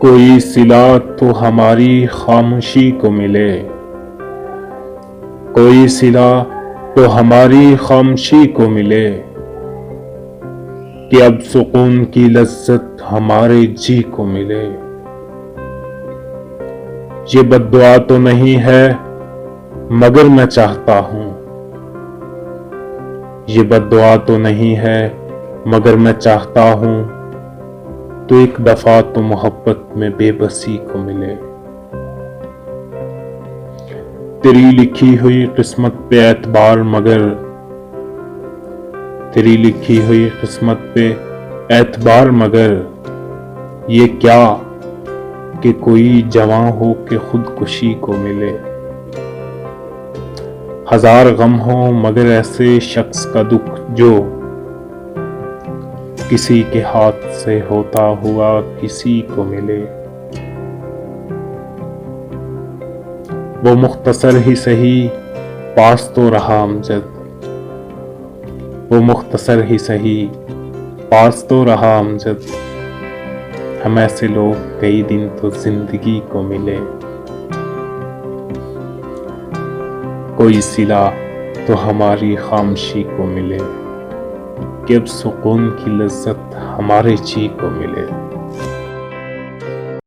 कोई सिला तो हमारी खामोशी को मिले, कोई सिला तो हमारी खामोशी को मिले, कि अब सुकून की लज्जत हमारे जी को मिले। ये बद्दुआ तो नहीं है मगर मैं चाहता हूँ, ये बद्दुआ तो नहीं है मगर मैं चाहता हूँ, तो एक दफा तो मोहब्बत में बेबसी को मिले। तेरी लिखी हुई किस्मत पे एतबार मगर, तेरी लिखी हुई किस्मत पे एतबार मगर, ये क्या कि कोई जवां हो के खुदकुशी को मिले। हजार गम हो मगर ऐसे शख्स का दुख जो किसी के हाथ से होता हुआ किसी को मिले। वो मुख्तसर ही सही पास तो रहा अमजद, वो मुख्तसर ही सही पास तो रहा अमजद, हम ऐसे लोग कई दिन तो जिंदगी को मिले। कोई सिला तो हमारी खामोशी को मिले, कि अब सुकून की लज्जत हमारे जी को मिले।